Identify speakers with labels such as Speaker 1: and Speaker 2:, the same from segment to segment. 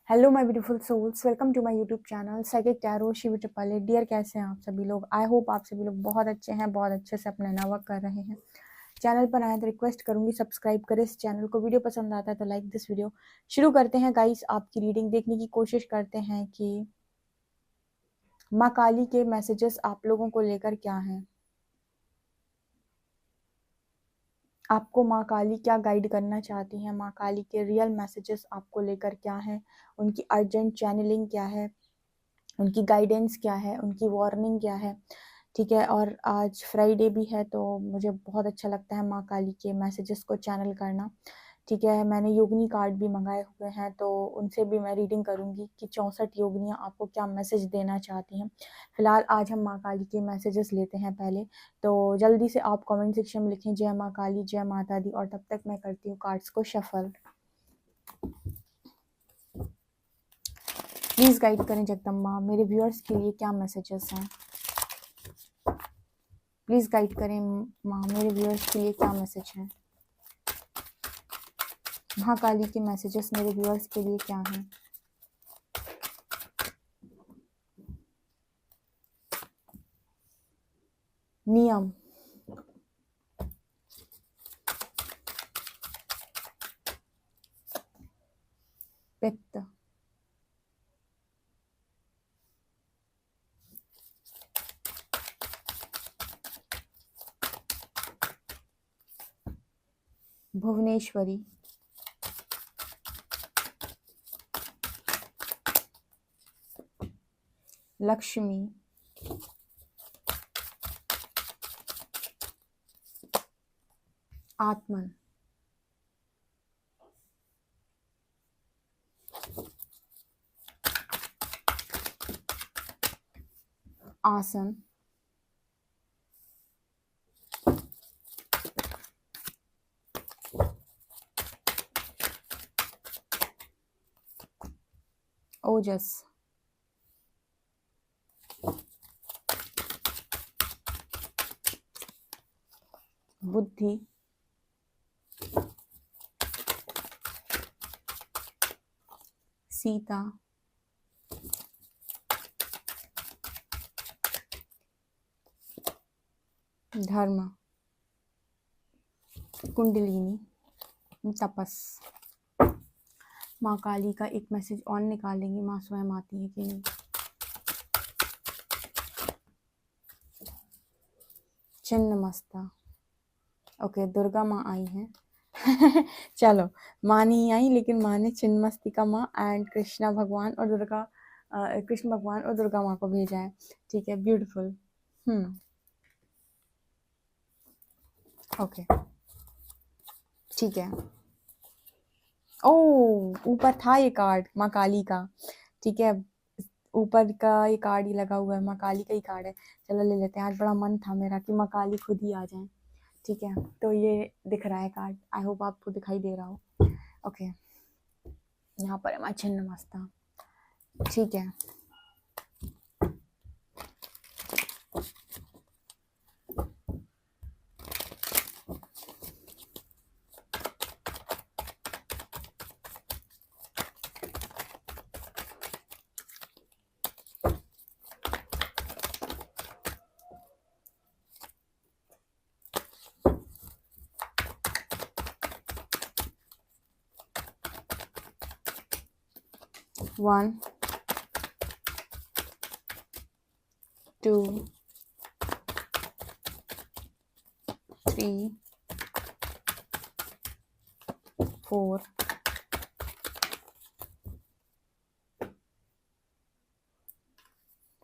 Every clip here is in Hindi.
Speaker 1: Hello my beautiful souls, welcome to my YouTube channel psychic tarot Shivi ट्रिपल। डियर, कैसे हैं आप सभी लोग? आई होप आप सभी लोग बहुत अच्छे हैं, बहुत अच्छे से अपना नावर्क कर रहे हैं। चैनल पर आए तो रिक्वेस्ट करूंगी सब्सक्राइब करें इस चैनल को। वीडियो पसंद आता है तो लाइक दिस वीडियो। शुरू करते हैं गाइस। आपकी रीडिंग देखने की कोशिश करते हैं कि माँ काली के मैसेजेस आप लोगों को लेकर क्या हैं। आपको माँ काली क्या गाइड करना चाहती हैं, माँ काली के रियल मैसेजेस आपको लेकर क्या हैं, उनकी अर्जेंट चैनलिंग क्या है, उनकी गाइडेंस क्या है, उनकी वार्निंग क्या है। ठीक है, और आज फ्राइडे भी है तो मुझे बहुत अच्छा लगता है माँ काली के मैसेजेस को चैनल करना। ठीक है, मैंने योगिनी कार्ड भी मंगाए हुए हैं तो उनसे भी मैं रीडिंग करूंगी कि 64 योगिनियाँ आपको क्या मैसेज देना चाहती हैं। फिलहाल आज हम माँ काली के मैसेजेस लेते हैं पहले। तो जल्दी से आप कमेंट सेक्शन में लिखें जय माँ काली, जय माता दी, और तब तक मैं करती हूँ कार्ड्स को शफल। प्लीज गाइड करें जगदम्बा, मेरे व्यूअर्स के लिए क्या मैसेजेस हैं। प्लीज गाइड करें माँ, मेरे व्यूअर्स के लिए क्या मैसेज है। महाकाली के मैसेजेस मेरे व्यूअर्स के लिए क्या हैं। नियम, पित्त, भुवनेश्वरी, लक्ष्मी, आत्मन, आसन, ओजस, बुद्धि, सीता, धर्म, कुंडलिनी, तपस। माँ काली का एक मैसेज और निकालेंगे, माँ स्वयं आती है कि नहीं। छिन्नमस्ता, ओके, दुर्गा माँ आई हैं। चलो, माँ नहीं आई लेकिन माँ ने छिन्नमस्तिका माँ एंड कृष्णा भगवान और दुर्गा कृष्ण भगवान और दुर्गा माँ को भेजा है। ठीक है, ब्यूटीफुल। ओके, ठीक है। ओ, ऊपर था ये कार्ड माँ काली का। ठीक है, ऊपर का ये कार्ड ही लगा हुआ है, माँ काली का ही कार्ड है। चलो ले लेते हैं। आज बड़ा मन था मेरा कि माँ काली खुद ही आ जाए। ठीक है, तो ये दिख रहा है कार्ड, आई होप आपको दिखाई दे रहा हो। ओके, यहाँ पर है माँ छिन्नमस्ता। ठीक है, one, two, three, four,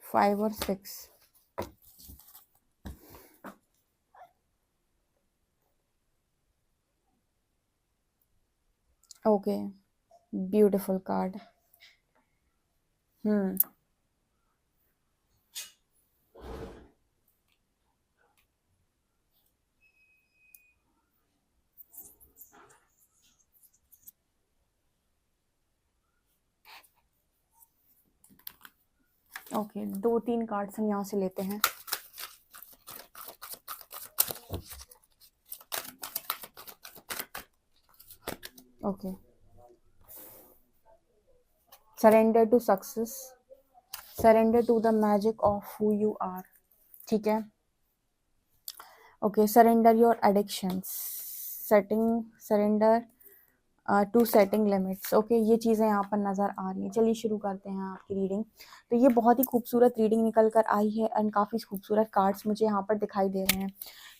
Speaker 1: five और six. Okay, beautiful card. Okay, 2-3 cards हम यहाँ से लेते हैं। Okay, surrender to success, surrender to the magic of who you are, ठीक है। Okay, surrender your addictions, setting, surrender to setting limits. Okay, ये चीज़ें यहाँ पर नज़र आ रही हैं। चलिए शुरू करते हैं आपकी रीडिंग। तो ये बहुत ही खूबसूरत रीडिंग निकल कर आई है एंड काफ़ी खूबसूरत कार्ड्स मुझे यहाँ पर दिखाई दे रहे हैं।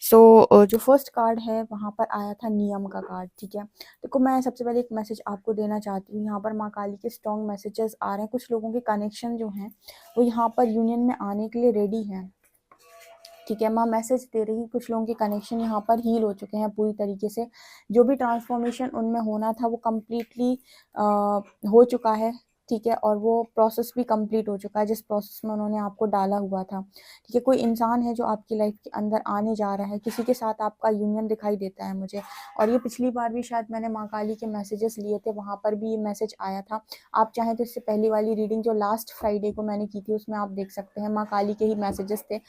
Speaker 1: सो जो फर्स्ट कार्ड है वहाँ पर आया था नियम का कार्ड, ठीक है। देखो, मैं सबसे पहले एक मैसेज आपको देना चाहती हूँ। यहाँ पर माँ काली के स्ट्रॉन्ग मैसेजेस आ रहे हैं। कुछ लोगों के कनेक्शन जो हैं वो यहाँ पर यूनियन में आने के लिए रेडी हैं, ठीक है। माँ मैसेज दे रही, कुछ लोगों के कनेक्शन यहाँ पर हील हो चुके हैं पूरी तरीके से। जो भी ट्रांसफॉर्मेशन उनमें होना था वो कम्प्लीटली हो चुका है, ठीक है। और वो प्रोसेस भी कंप्लीट हो चुका है जिस प्रोसेस में उन्होंने आपको डाला हुआ था, ठीक है। कोई इंसान है जो आपकी लाइफ के अंदर आने जा रहा है, किसी के साथ आपका यूनियन दिखाई देता है मुझे। और ये पिछली बार भी शायद मैंने माँ काली के मैसेजेस लिए थे, वहाँ पर भी ये मैसेज आया था। आप चाहें तो इससे पहली वाली रीडिंग जो लास्ट फ्राइडे को मैंने की थी उसमें आप देख सकते हैं, माँ काली के ही मैसेजेस थे।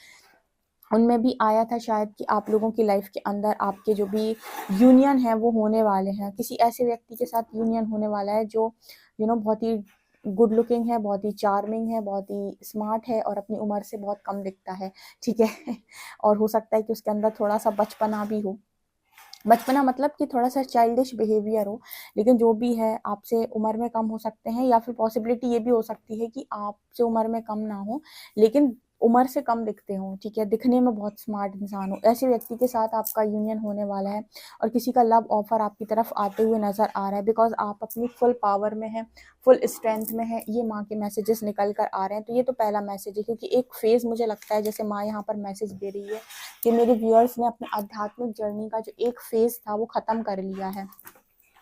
Speaker 1: उनमें भी आया था शायद कि आप लोगों की लाइफ के अंदर आपके जो भी यूनियन है वो होने वाले हैं। किसी ऐसे व्यक्ति के साथ यूनियन होने वाला है जो बहुत ही गुड लुकिंग है, बहुत ही चार्मिंग है, बहुत ही स्मार्ट है और अपनी उम्र से बहुत कम दिखता है, ठीक है। और हो सकता है कि उसके अंदर थोड़ा सा बचपना भी हो। बचपना मतलब कि थोड़ा सा चाइल्डिश बिहेवियर हो, लेकिन जो भी है आपसे उम्र में कम हो सकते हैं, या फिर पॉसिबिलिटी ये भी हो सकती है कि आपसे उम्र में कम ना हो लेकिन उम्र से कम दिखते हो, ठीक है। दिखने में बहुत स्मार्ट इंसान हो, ऐसे व्यक्ति के साथ आपका यूनियन होने वाला है। और किसी का लव ऑफर आपकी तरफ आते हुए नजर आ रहा है, बिकॉज आप अपनी फुल पावर में है, फुल स्ट्रेंथ में है। ये माँ के मैसेजेस निकल कर आ रहे हैं। तो ये तो पहला मैसेज है, क्योंकि एक फेज मुझे लगता है जैसे माँ यहाँ पर मैसेज दे रही है कि मेरे व्यूअर्स ने अपने आध्यात्मिक जर्नी का जो एक फेज था वो खत्म कर लिया है।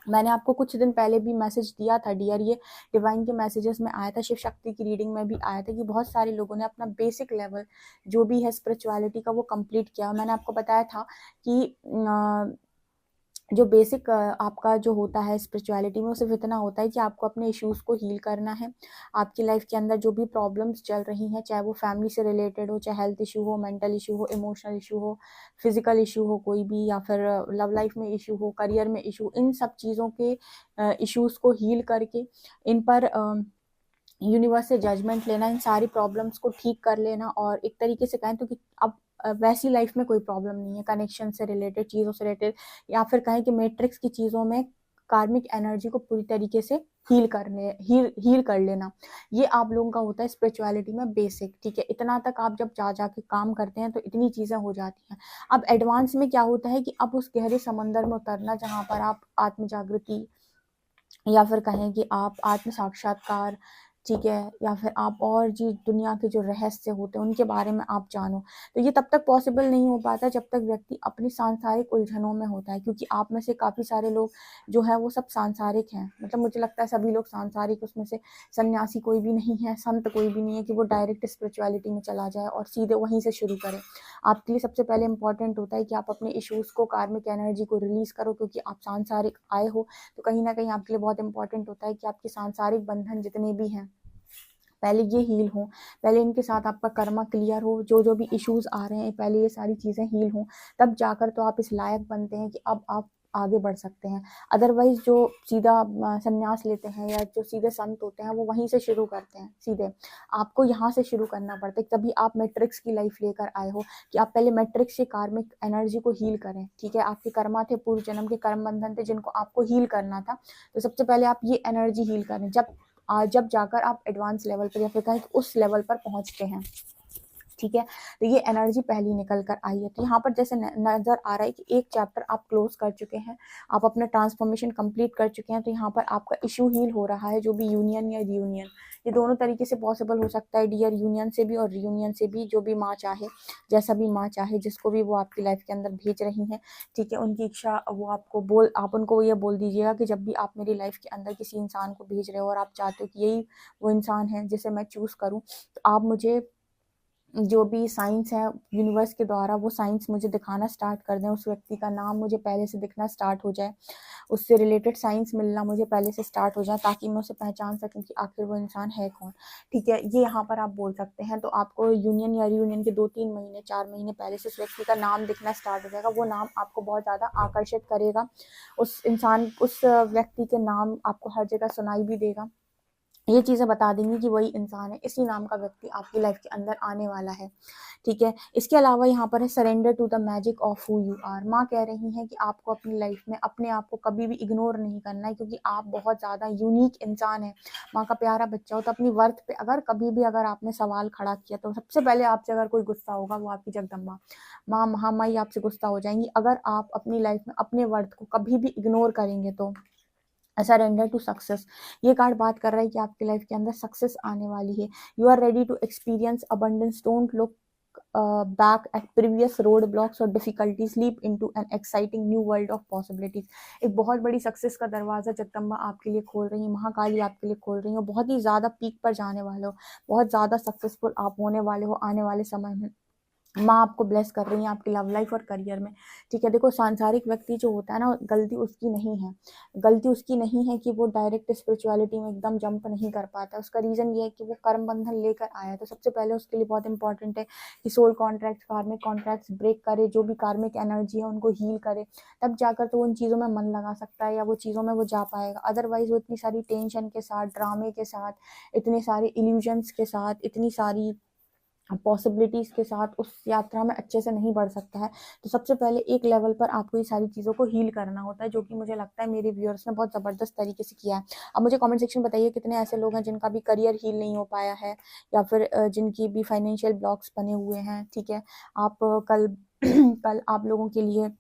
Speaker 1: मैंने आपको कुछ दिन पहले भी मैसेज दिया था डियर, ये डिवाइन के मैसेजेस में आया था, शिव शक्ति की रीडिंग में भी आया था कि बहुत सारे लोगों ने अपना बेसिक लेवल जो भी है स्पिरिचुअलिटी का वो कंप्लीट किया। मैंने आपको बताया था कि जो बेसिक आपका जो होता है स्पिरिचुअलिटी में, वो सिर्फ इतना होता है कि आपको अपने इश्यूज को हील करना है। आपकी लाइफ के अंदर जो भी प्रॉब्लम्स चल रही हैं, चाहे वो फैमिली से रिलेटेड हो, चाहे हेल्थ इशू हो, मेंटल इशू हो, इमोशनल इशू हो, फिजिकल इशू हो कोई भी, या फिर लव लाइफ में इशू हो, करियर में इशू, इन सब चीज़ों के इश्यूज को हील करके इन पर यूनिवर्स से जजमेंट लेना, इन सारी प्रॉब्लम्स को ठीक कर लेना। और एक तरीके से कहें तो कि अब वैसी लाइफ में कोई प्रॉब्लम नहीं है कनेक्शन से रिलेटेड, चीज़ों से रिलेटेड, या फिर कहें कि मैट्रिक्स की चीज़ों में कार्मिक एनर्जी को पूरी तरीके से हील कर लेना। ये आप लोगों का होता है स्पिरिचुअलिटी में बेसिक, ठीक है। इतना तक आप जब जा के काम करते हैं तो इतनी चीज़ें हो जाती हैं। अब एडवांस में क्या होता है कि अब उस गहरे समंदर में उतरना जहाँ पर आप आत्म जागृति, या फिर कहें कि आप आत्म साक्षात्कार, ठीक है, या फिर आप और जी दुनिया के जो रहस्य होते हैं उनके बारे में आप जानो, तो ये तब तक पॉसिबल नहीं हो पाता जब तक व्यक्ति अपनी सांसारिक उलझनों में होता है। क्योंकि आप में से काफ़ी सारे लोग जो है वो सब सांसारिक हैं, मतलब मुझे लगता है सभी लोग सांसारिक, उसमें से सन्यासी कोई भी नहीं है, संत कोई भी नहीं है कि वो डायरेक्ट स्पिरिचुअलिटी में चला जाए और सीधे वहीं से शुरू करे। आपके लिए सबसे पहले इंपॉर्टेंट होता है कि आप अपने इश्यूज़ को, कार्मिक एनर्जी को रिलीज़ करो, क्योंकि आप सांसारिक आए हो। तो कहीं ना कहीं आपके लिए बहुत इंपॉर्टेंट होता है कि आपके सांसारिक बंधन जितने भी हैं पहले ये हील हो, पहले इनके साथ आपका कर्मा क्लियर हो, जो भी इश्यूज आ रहे हैं पहले ये सारी चीज़ें हील हो, तब जाकर तो आप इस लायक बनते हैं कि अब आप आगे बढ़ सकते हैं। अदरवाइज जो सीधा संन्यास लेते हैं या जो सीधे संत होते हैं वो वहीं से शुरू करते हैं, सीधे आपको यहाँ से शुरू करना पड़ता है। तभी आप मैट्रिक्स की लाइफ लेकर आए हो कि आप पहले मैट्रिक्स से कार्मिक एनर्जी को हील करें, ठीक है। आपके कर्मा थे, पूर्व जन्म के कर्म बंधन थे जिनको आपको हील करना था, तो सबसे पहले आप ये एनर्जी हील करें, जब जाकर आप एडवांस लेवल पर या फिर कहीं उस लेवल पर पहुंचते हैं, ठीक है। तो ये एनर्जी पहली निकल कर आई है। तो यहाँ पर जैसे नजर आ रहा है कि एक चैप्टर आप क्लोज कर चुके हैं, आप अपना ट्रांसफॉर्मेशन कंप्लीट कर चुके हैं। तो यहाँ पर आपका इशू हील हो रहा है, जो भी यूनियन या रियूनियन, ये दोनों तरीके से पॉसिबल हो सकता है डियर, यूनियन से भी और रियूनियन से भी, जो भी माँ चाहे, जैसा भी माँ चाहे, जिसको भी वो आपकी लाइफ के अंदर भेज रही हैं, ठीक है। उनकी इच्छा वो आप उनको ये बोल दीजिएगा कि जब भी आप मेरी लाइफ के अंदर किसी इंसान को भेज रहे हो और आप चाहते हो कि यही वो इंसान है जिसे मैं चूज करूँ, तो आप मुझे जो भी साइंस है यूनिवर्स के द्वारा वो साइंस मुझे दिखाना स्टार्ट कर दें, उस व्यक्ति का नाम मुझे पहले से दिखना स्टार्ट हो जाए, उससे रिलेटेड साइंस मिलना मुझे पहले से स्टार्ट हो जाए, ताकि मैं उसे पहचान सकूं कि आखिर वो इंसान है कौन, ठीक है। ये यहाँ पर आप बोल सकते हैं। तो आपको यूनियन या रियूनियन के 2-3 महीने 4 महीने पहले से उस व्यक्ति का नाम दिखना स्टार्ट हो जाएगा। वो नाम आपको बहुत ज़्यादा आकर्षित करेगा, उस व्यक्ति के नाम आपको हर जगह सुनाई भी देगा, ये चीज़ें बता देंगी कि वही इंसान है, इसी नाम का व्यक्ति आपकी लाइफ के अंदर आने वाला है। ठीक है, इसके अलावा यहाँ पर है surrender to the magic of who you are. माँ कह रही हैं कि आपको अपनी लाइफ में अपने आप को कभी भी इग्नोर नहीं करना है, क्योंकि आप बहुत ज़्यादा यूनिक इंसान है। माँ का प्यारा बच्चा हो तो अपनी वर्थ पे अगर कभी भी अगर आपने सवाल खड़ा किया तो सबसे पहले आपसे अगर कोई गुस्सा होगा वो आपकी जगदम्बा माँ महामाई आपसे गुस्सा हो जाएंगी। अगर आप अपनी लाइफ में अपने वर्थ को कभी भी इग्नोर करेंगे तो सरेंडर टू सक्सेस, ये कार्ड बात कर रहा है कि आपकी लाइफ के अंदर सक्सेस आने वाली है। You are ready to experience abundance, don't look back at previous roadblocks or difficulties, leap into an exciting new world of possibilities। एक बहुत बड़ी सक्सेस का दरवाजा जगदम्बा आपके लिए खोल रही है, महाकाली आपके लिए खोल रही है। बहुत ही ज्यादा पीक पर जाने वाले हो, बहुत ज्यादा सक्सेसफुल आप होने वाले हो आने वाले समय में। माँ आपको ब्लेस कर रही है आपकी लव लाइफ और करियर में। ठीक है, देखो सांसारिक व्यक्ति जो होता है ना, गलती उसकी नहीं है। गलती उसकी नहीं है कि वो डायरेक्ट स्पिरिचुअलिटी में एकदम जंप नहीं कर पाता। उसका रीजन ये है कि वो कर्म बंधन लेकर आया है। तो सबसे पहले उसके लिए बहुत इंपॉर्टेंट है कि सोल कॉन्ट्रैक्ट, कार्मिक कॉन्ट्रैक्ट्स ब्रेक करे, जो भी कार्मिक एनर्जी है उनको हील करे, तब जाकर तो वो उन चीज़ों में मन लगा सकता है या वो चीज़ों में वो जा पाएगा। अदरवाइज वो इतनी सारी टेंशन के साथ, ड्रामे के साथ, इतने सारे इल्यूजन्स के साथ, इतनी सारी पॉसिबिलिटीज के साथ उस यात्रा में अच्छे से नहीं बढ़ सकता है। तो सबसे पहले एक लेवल पर आपको ये सारी चीज़ों को हील करना होता है, जो कि मुझे लगता है मेरे व्यूअर्स ने बहुत ज़बरदस्त तरीके से किया है। अब मुझे कमेंट सेक्शन बताइए कितने ऐसे लोग हैं जिनका भी करियर हील नहीं हो पाया है, या फिर जिनकी भी फाइनेंशियल ब्लॉक्स बने हुए हैं। ठीक है, आप कल कल आप लोगों के लिए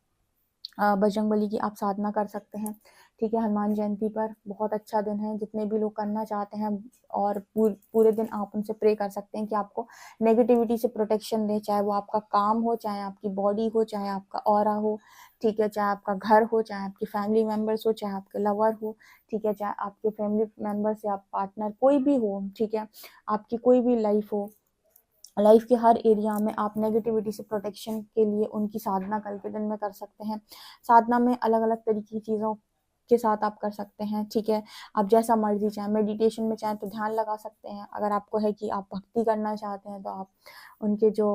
Speaker 1: बजरंगबली की आप साधना कर सकते हैं। ठीक है, हनुमान जयंती पर बहुत अच्छा दिन है, जितने भी लोग करना चाहते हैं, और पूरे दिन आप उनसे प्रे कर सकते हैं कि आपको नेगेटिविटी से प्रोटेक्शन दे, चाहे वो आपका काम हो, चाहे आपकी बॉडी हो, चाहे आपका ऑरा हो। ठीक है, चाहे आपका घर हो, चाहे आपकी फैमिली मेम्बर्स हो, चाहे आपके लवर हो। ठीक है, चाहे आपके फैमिली मेम्बर्स या पार्टनर कोई भी हो। ठीक है, आपकी कोई भी लाइफ हो, लाइफ के हर एरिया में आप नेगेटिविटी से प्रोटेक्शन के लिए उनकी साधना कल के दिन में कर सकते हैं। साधना में अलग अलग तरीके की चीज़ों के साथ आप कर सकते हैं। ठीक है, आप जैसा मर्जी चाहें, मेडिटेशन में चाहें तो ध्यान लगा सकते हैं। अगर आपको है कि आप भक्ति करना चाहते हैं तो आप उनके जो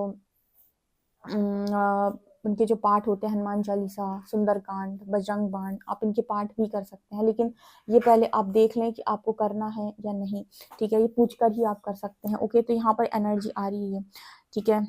Speaker 1: उनके जो पाठ होते हैं, हनुमान चालीसा, सुंदरकांड, बजरंग बाण, आप इनके पाठ भी कर सकते हैं। लेकिन ये पहले आप देख लें कि आपको करना है या नहीं। ठीक है, ये पूछ कर ही आप कर सकते हैं। ओके, तो यहाँ पर एनर्जी आ रही है। ठीक है,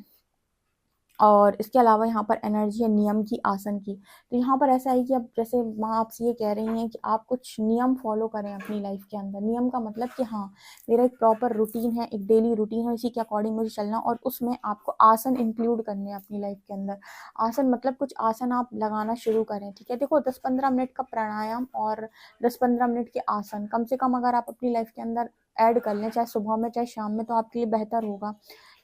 Speaker 1: और इसके अलावा यहाँ पर एनर्जी है नियम की, आसन की। तो यहाँ पर ऐसा है कि अब जैसे माँ आपसे ये कह रही हैं कि आप कुछ नियम फॉलो करें अपनी लाइफ के अंदर। नियम का मतलब कि हाँ, मेरा एक प्रॉपर रूटीन है, एक डेली रूटीन है, इसी के अकॉर्डिंग मुझे चलना, और उसमें आपको आसन इंक्लूड करने हैं अपनी लाइफ के अंदर। आसन मतलब कुछ आसन आप लगाना शुरू करें। ठीक है, देखो 10-15 मिनट का प्राणायाम और 10-15 मिनट के आसन कम से कम अगर आप अपनी लाइफ के अंदर ऐड कर लें, चाहे सुबह में चाहे शाम में, तो आपके लिए बेहतर होगा।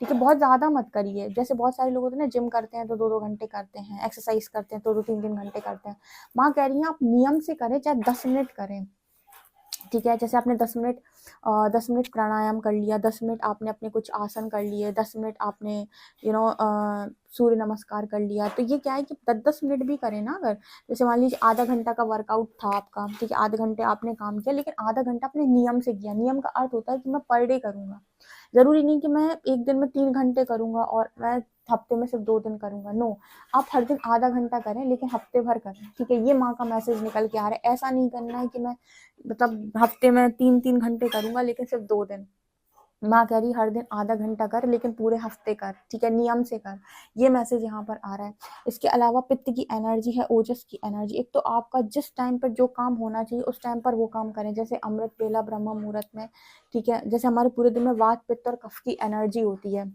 Speaker 1: ठीक है, बहुत ज़्यादा मत करिए। जैसे बहुत सारे लोग होते हैं ना, जिम करते हैं तो 2-2 घंटे करते हैं, एक्सरसाइज करते हैं तो 2-3 घंटे करते हैं। माँ कह रही हैं आप नियम से करें, चाहे 10 मिनट करें। ठीक है, जैसे आपने 10 मिनट प्राणायाम कर लिया, 10 मिनट आपने अपने कुछ आसन कर लिए, 10 मिनट आपने सूर्य नमस्कार कर लिया। तो ये क्या है कि 10-10 मिनट भी करें ना। अगर जैसे मान लीजिए आधा घंटा का वर्कआउट था आपका, ठीक है, आधे घंटे आपने काम किया, लेकिन आधा घंटा आपने नियम से किया। नियम का अर्थ होता है कि मैं पर डे करूंगा। जरूरी नहीं कि मैं एक दिन में 3 घंटे करूंगा और मैं हफ्ते में सिर्फ 2 दिन करूंगा। नो, आप हर दिन आधा घंटा करें, लेकिन हफ्ते भर करें। ठीक है, ये माँ का मैसेज निकल के आ रहा है। ऐसा नहीं करना है कि मैं मतलब हफ्ते में 3-3 घंटे करूंगा लेकिन सिर्फ 2 दिन। माँ कह रही हर दिन आधा घंटा कर, लेकिन पूरे हफ्ते कर। ठीक है, नियम से कर। ये मैसेज यहाँ पर आ रहा है। इसके अलावा पित्त की एनर्जी है, ओजस की एनर्जी। एक तो आपका जिस टाइम पर जो काम होना चाहिए उस टाइम पर वो काम करें, जैसे अमृत बेला ब्रह्म मुहूर्त में। ठीक है, जैसे हमारे पूरे दिन में वात पित्त और कफ की एनर्जी होती है,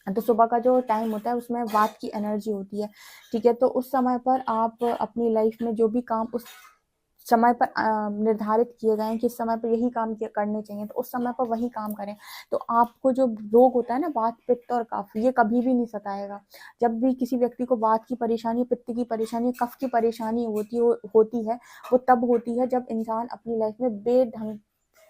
Speaker 1: तो सुबह का जो टाइम होता है उसमें वात की एनर्जी होती है। ठीक है, तो उस समय पर आप अपनी लाइफ में जो भी काम उस समय पर निर्धारित किए गए हैं कि इस समय पर यही काम करने चाहिए, तो उस समय पर वही काम करें। तो आपको जो रोग होता है ना, वात पित्त और कफ, ये कभी भी नहीं सताएगा। जब भी किसी व्यक्ति को वात की परेशानी, पित्त की परेशानी, कफ की परेशानी होती है, वो तब होती है जब इंसान अपनी लाइफ में बेढंग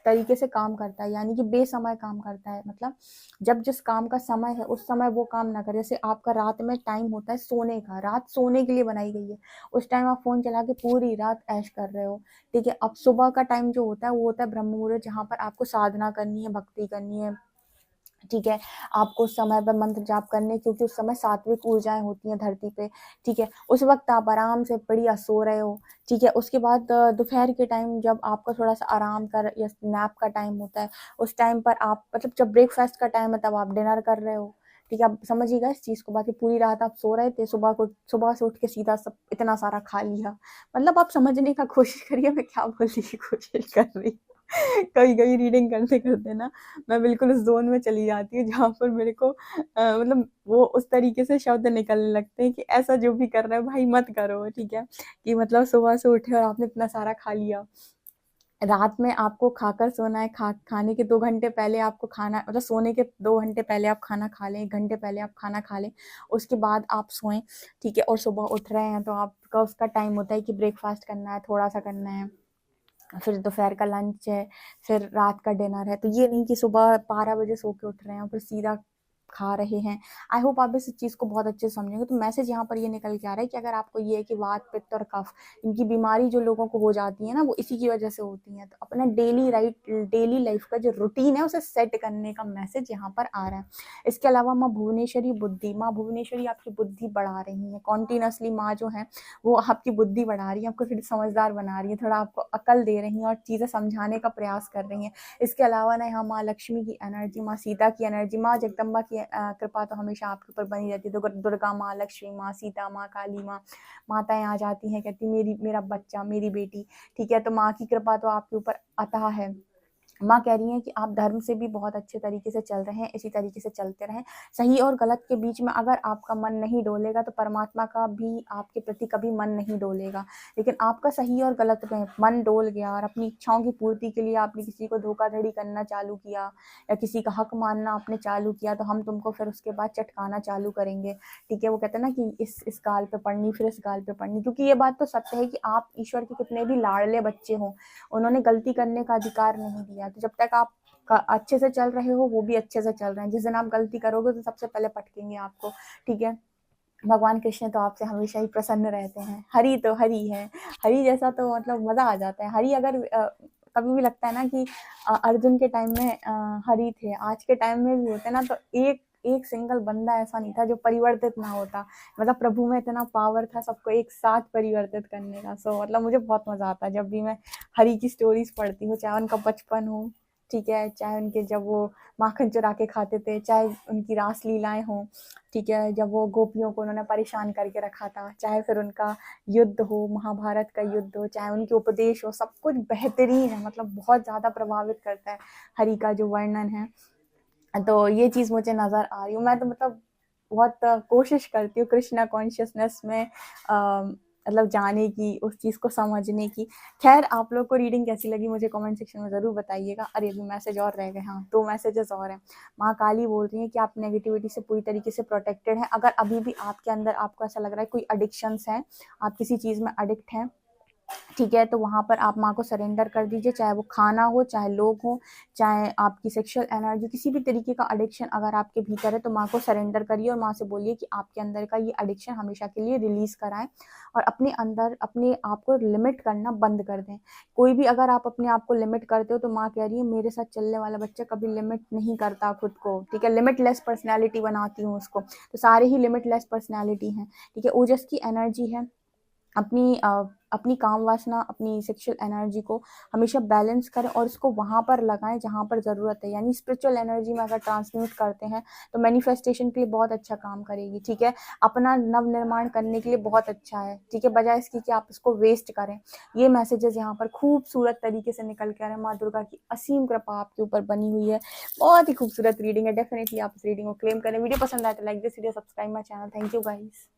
Speaker 1: तरीके से काम करता है, यानी कि बेसमय काम करता है। मतलब जब जिस काम का समय है उस समय वो काम ना करे। जैसे आपका रात में टाइम होता है सोने का, रात सोने के लिए बनाई गई है, उस टाइम आप फोन चला के पूरी रात ऐश कर रहे हो। ठीक है, अब सुबह का टाइम जो होता है वो होता है ब्रह्म मुहूर्त, जहाँ पर आपको साधना करनी है, भक्ति करनी है, ठीक है। आपको समय पर मंत्र जाप करने, क्योंकि उस समय सात्विक ऊर्जाएँ होती हैं धरती पे, ठीक है। उस वक़्त आप आराम से बढ़िया सो रहे हो, ठीक है। उसके बाद दोपहर के टाइम जब आपका थोड़ा-सा आराम का या नैप का टाइम होता है, उस टाइम पर आप मतलब जब ब्रेकफ़ास्ट का टाइम है तब आप डिनर कर रहे हो, ठीक है। आप समझिएगा इस चीज़ को, बाकी पूरी रात आप सो रहे थे, सुबह से उठ के सीधा सब इतना सारा खा लिया। मतलब आप समझने का कोशिश करिए मैं क्या बोलने की कोशिश कर रही हूँ। कभी-कभी रीडिंग करते-करते ना मैं बिल्कुल उस ज़ोन में चली जाती हूँ जहाँ पर मेरे को मतलब वो उस तरीके से शब्द निकलने लगते हैं कि ऐसा जो भी कर रहा है भाई मत करो, ठीक है? कि मतलब सुबह से उठे और आपने इतना सारा खा लिया। रात में आपको खाकर सोना है, खाने के 2 घंटे पहले आपको खाना मतलब सोने के 2 घंटे पहले आप खाना खा लें, 1 घंटे पहले आप खाना खा लें, उसके बाद आप सोएँ, ठीक है? और सुबह उठ रहे हैं तो आपका उसका टाइम होता है कि ब्रेकफ़ास्ट करना है, थोड़ा-सा करना है। फिर दोपहर का लंच है, फिर रात का डिनर है। तो ये नहीं कि सुबह 12 बजे सो के उठ रहे हैं और फिर सीधा खा रहे हैं। आई होप आप इस चीज़ को बहुत अच्छे से समझेंगे। तो मैसेज यहाँ पर ये निकल के आ रहा है कि अगर आपको ये है कि वात, पित्त और कफ इनकी बीमारी जो लोगों को हो जाती है ना, वो इसी की वजह से होती है। तो अपना डेली लाइफ का जो रूटीन है उसे सेट करने का मैसेज यहाँ पर आ रहा है। इसके अलावा माँ भुवनेश्वरी आपकी बुद्धि बढ़ा रही हैं। कॉन्टिन्यूअसली माँ जो है वो आपकी बुद्धि बढ़ा रही है, आपको थोड़ी समझदार बना रही है, थोड़ा आपको अकल दे रही हैं और चीज़ें समझाने का प्रयास कर रही हैं। इसके अलावा ना यहाँ माँ लक्ष्मी की एनर्जी, माँ सीता की एनर्जी, माँ जगदम्बा की कृपा तो हमेशा आपके ऊपर बनी रहती है। तो दुर्गा माँ, लक्ष्मी माँ, सीता माँ, काली माँ, माताएँ आ जाती हैं, कहती मेरा बच्चा, मेरी बेटी, ठीक है? तो माँ की कृपा तो आपके ऊपर अथाह है। माँ कह रही हैं कि आप धर्म से भी बहुत अच्छे तरीके से चल रहे हैं, इसी तरीके से चलते रहें। सही और गलत के बीच में अगर आपका मन नहीं डोलेगा तो परमात्मा का भी आपके प्रति कभी मन नहीं डोलेगा। लेकिन आपका सही और गलत में मन डोल गया और अपनी इच्छाओं की पूर्ति के लिए आपने किसी को धोखाधड़ी करना चालू किया या किसी का हक मानना आपने चालू किया, तो हम तुमको फिर उसके बाद चटकाना चालू करेंगे, ठीक है? वो कहते हैं ना कि इस गाल पे पड़नी, फिर इस गाल पे पड़नी, क्योंकि ये बात तो सत्य है कि आप ईश्वर के कितने भी लाडले बच्चे हों, उन्होंने गलती करने का अधिकार नहीं दिया। तो जब तक आप अच्छे से चल रहे हो, वो भी अच्छे से चल रहे हैं। जिस दिन आप गलती करोगे तो सबसे पहले पटकेंगे आपको, ठीक है? भगवान कृष्ण तो आपसे हमेशा ही प्रसन्न रहते हैं। हरि तो हरि है, हरि जैसा तो मतलब मज़ा आ जाता है। हरि अगर कभी भी लगता है ना कि अर्जुन के टाइम में हरि थे, आज के टाइम में भी होते ना, तो एक एक सिंगल बंदा ऐसा नहीं था जो परिवर्तित ना होता। मतलब प्रभु में इतना पावर था सबको एक साथ परिवर्तित करने का। सो मतलब मुझे बहुत मज़ा आता है जब भी मैं हरि की स्टोरीज़ पढ़ती हूँ, चाहे उनका बचपन हो, ठीक है? चाहे उनके जब वो माखन चुरा के खाते थे, चाहे उनकी रास लीलाएँ हों, ठीक है? जब वो गोपियों को उन्होंने परेशान करके रखा था, चाहे फिर उनका युद्ध हो, महाभारत का युद्ध हो, चाहे उनके उपदेश हो, सब कुछ बेहतरीन है। मतलब बहुत ज़्यादा प्रभावित करता है हरि का जो वर्णन है। तो ये चीज़ मुझे नज़र आ रही हूँ। मैं तो मतलब बहुत कोशिश करती हूँ कृष्णा कॉन्शियसनेस में मतलब जाने की, उस चीज़ को समझने की। ख़ैर आप लोग को रीडिंग कैसी लगी मुझे कमेंट सेक्शन में ज़रूर बताइएगा। अरे अभी मैसेज और रह गए, हाँ 2 मैसेजेस और हैं। माँ काली बोल रही हैं कि आप नेगेटिविटी से पूरी तरीके से प्रोटेक्टेड हैं। अगर अभी भी आपके अंदर आपको ऐसा लग रहा है कोई एडिक्शंस हैं, आप किसी चीज़ में एडिक्ट हैं, ठीक है? तो वहाँ पर आप माँ को सरेंडर कर दीजिए, चाहे वो खाना हो, चाहे लोग हों, चाहे आपकी सेक्सुअल एनर्जी, किसी भी तरीके का एडिक्शन अगर आपके भीतर है तो माँ को सरेंडर करिए और माँ से बोलिए कि आपके अंदर का ये एडिक्शन हमेशा के लिए रिलीज़ कराएँ और अपने अंदर अपने आप को लिमिट करना बंद कर दें। कोई भी अगर आप अपने आप को लिमिट करते हो तो माँ कह रही है मेरे साथ चलने वाला बच्चा कभी लिमिट नहीं करता खुद को, ठीक है? लिमिटलेस पर्सनैलिटी बनाती हूँ उसको, तो सारे ही लिमिटलेस पर्सनैलिटी हैं, ठीक है? ओजस की एनर्जी है। अपनी काम वासना, अपनी सेक्सुअल एनर्जी को हमेशा बैलेंस करें और इसको वहाँ पर लगाएँ जहाँ पर ज़रूरत है। यानी स्पिरिचुअल एनर्जी में अगर ट्रांसम्यूट करते हैं तो मैनिफेस्टेशन के लिए बहुत अच्छा काम करेगी, ठीक है? अपना नव-निर्माण करने के लिए बहुत अच्छा है, ठीक है? बजाय इसके कि आप इसको वेस्ट करें। ये मैसेजेस यहाँ पर खूबसूरत तरीके से निकल के आ रहे हैं। माँ दुर्गा की असीम कृपा आपके ऊपर बनी हुई है। बहुत ही खूबसूरत रीडिंग है। डेफिनिटली आप इस रीडिंग को क्लेम करें। वीडियो पसंद आए तो like this video, subscribe my channel. Thank you guys.